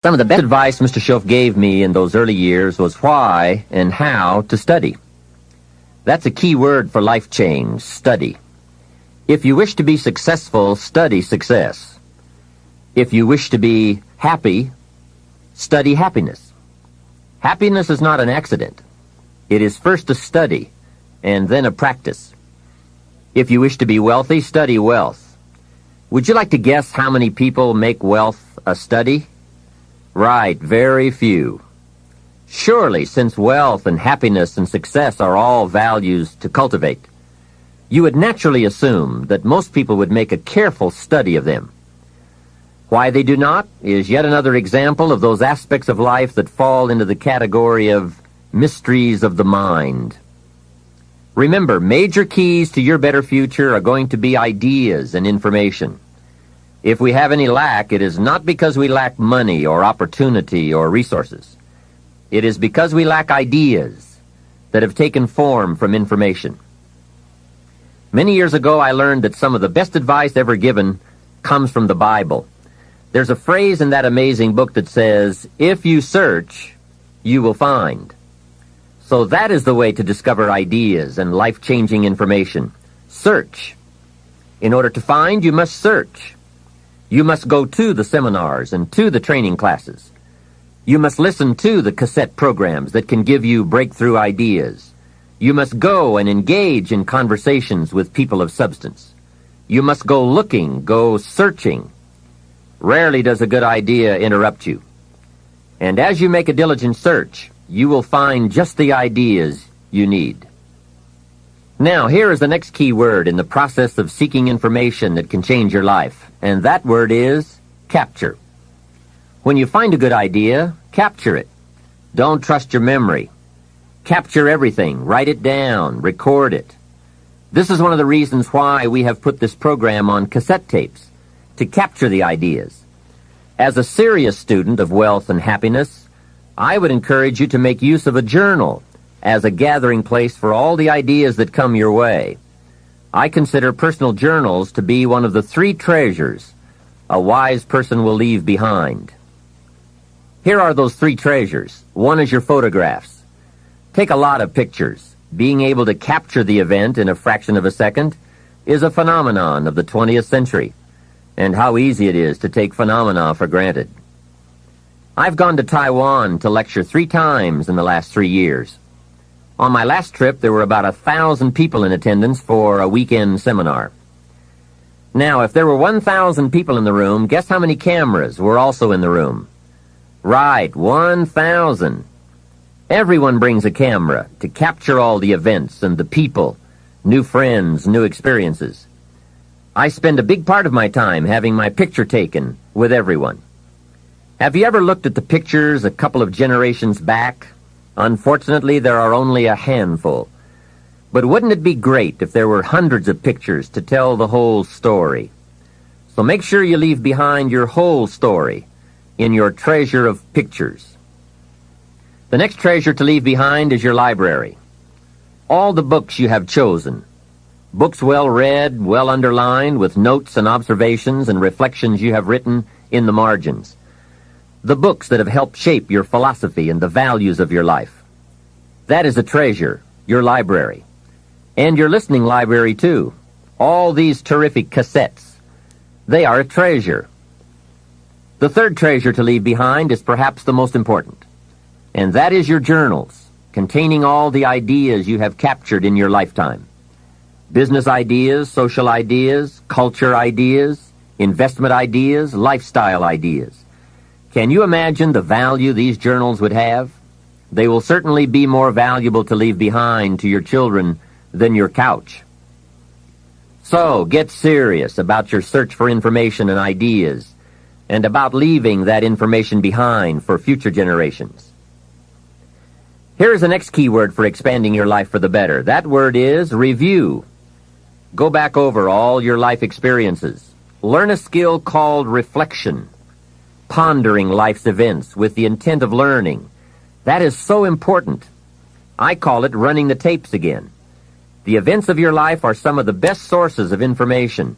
Some of the best advice Mr. Shoaf gave me in those early years was why and how to study. That's a key word for life change, study. If you wish to be successful, study success. If you wish to be happy, study happiness. Happiness is not an accident. It is first a study and then a practice. If you wish to be wealthy, study wealth. Would you like to guess how many people make wealth a study? Right, very few. Surely, since wealth and happiness and success are all values to cultivate, you would naturally assume that most people would make a careful study of them. Why they do not is yet another example of those aspects of life that fall into the category of mysteries of the mind. Remember, major keys to your better future are going to be ideas and information. If we have any lack, it is not because we lack money or opportunity or resources. It is because we lack ideas that have taken form from information. Many years ago, I learned that some of the best advice ever given comes from the Bible. There's a phrase in that amazing book that says, "If you search, you will find." So that is the way to discover ideas and life-changing information. Search. In order to find, you must search. You must go to the seminars and to the training classes. You must listen to the cassette programs that can give you breakthrough ideas. You must go and engage in conversations with people of substance. You must go looking, go searching. Rarely does a good idea interrupt you. And as you make a diligent search, you will find just the ideas you need. Now, here is the next key word in the process of seeking information that can change your life, and that word is capture. When you find a good idea, capture it. Don't trust your memory. Capture everything. Write it down. Record it. This is one of the reasons why we have put this program on cassette tapes, to capture the ideas. As a serious student of wealth and happiness, I would encourage you to make use of a journal as a gathering place for all the ideas that come your way. I consider personal journals to be one of the 3 treasures a wise person will leave behind. Here are those 3 treasures. One is your photographs. Take a lot of pictures. Being able to capture the event in a fraction of a second is a phenomenon of the 20th century, and how easy it is to take phenomena for granted. I've gone to Taiwan to lecture 3 times in the last 3 years. On my last trip, there were about 1,000 people in attendance for a weekend seminar. Now, if there were 1,000 people in the room, guess how many cameras were also in the room? Right, 1,000. Everyone brings a camera to capture all the events and the people, new friends, new experiences. I spend a big part of my time having my picture taken with everyone. Have you ever looked at the pictures a couple of generations back? Unfortunately, there are only a handful. But wouldn't it be great if there were hundreds of pictures to tell the whole story? So make sure you leave behind your whole story in your treasure of pictures. The next treasure to leave behind is your library. All the books you have chosen. Books well read, well underlined, with notes and observations and reflections you have written in the margins. The books that have helped shape your philosophy and the values of your life. That is a treasure, your library. And your listening library, too. All these terrific cassettes. They are a treasure. The third treasure to leave behind is perhaps the most important. And that is your journals, containing all the ideas you have captured in your lifetime. Business ideas, social ideas, culture ideas, investment ideas, lifestyle ideas. Can you imagine the value these journals would have? They will certainly be more valuable to leave behind to your children than your couch. So, get serious about your search for information and ideas, and about leaving that information behind for future generations. Here is the next key word for expanding your life for the better. That word is review. Go back over all your life experiences. Learn a skill called reflection. Pondering life's events with the intent of learning. That is so important. I call it running the tapes again. The events of your life are some of the best sources of information.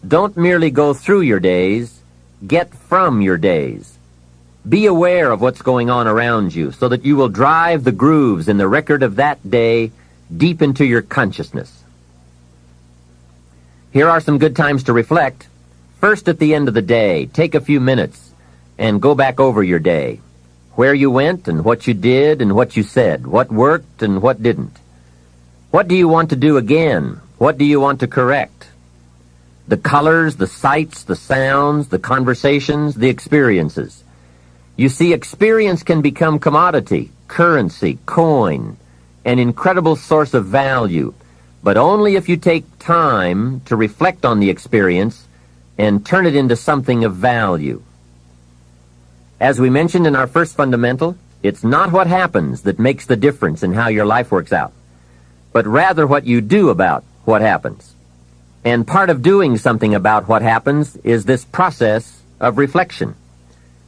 Don't merely go through your days, get from your days. Be aware of what's going on around you so that you will drive the grooves in the record of that day deep into your consciousness. Here are some good times to reflect. First, at the end of the day, take a few minutes and go back over your day. Where you went and what you did and what you said, what worked and what didn't. What do you want to do again? What do you want to correct? The colors, the sights, the sounds, the conversations, the experiences. You see, experience can become commodity, currency, coin, an incredible source of value, but only if you take time to reflect on the experience and turn it into something of value. As we mentioned in our first fundamental, it's not what happens that makes the difference in how your life works out, but rather what you do about what happens. And part of doing something about what happens is this process of reflection,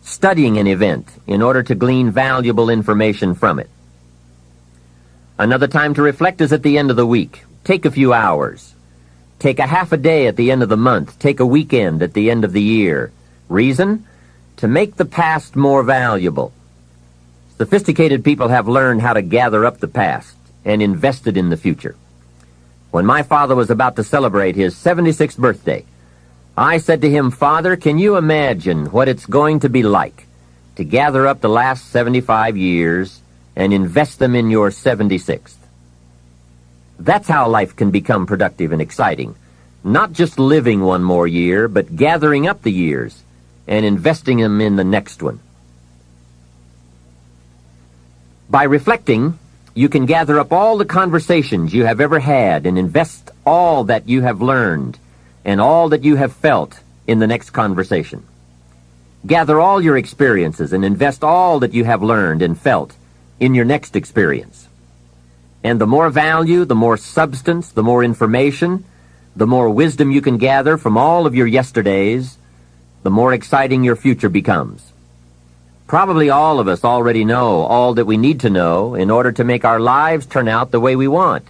studying an event in order to glean valuable information from it. Another time to reflect is at the end of the week. Take a few hours. Take a half a day at the end of the month. Take a weekend at the end of the year. Reason? To make the past more valuable. Sophisticated people have learned how to gather up the past and invest it in the future. When my father was about to celebrate his 76th birthday, I said to him, "Father, can you imagine what it's going to be like to gather up the last 75 years and invest them in your 76th? That's how life can become productive and exciting. Not just living one more year, but gathering up the years and investing them in the next one." By reflecting, you can gather up all the conversations you have ever had and invest all that you have learned and all that you have felt in the next conversation. Gather all your experiences and invest all that you have learned and felt in your next experience. And the more value, the more substance, the more information, the more wisdom you can gather from all of your yesterdays, the more exciting your future becomes. Probably all of us already know all that we need to know in order to make our lives turn out the way we want,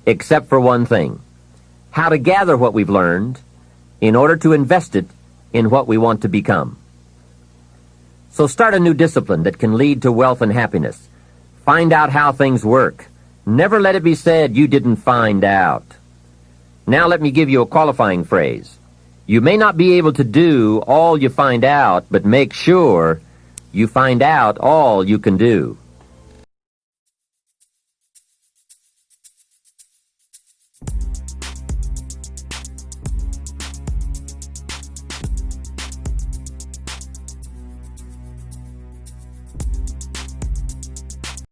except for one thing: how to gather what we've learned in order to invest it in what we want to become. So start a new discipline that can lead to wealth and happiness. Find out how things work. Never let it be said you didn't find out. Now let me give you a qualifying phrase. You may not be able to do all you find out, but make sure you find out all you can do.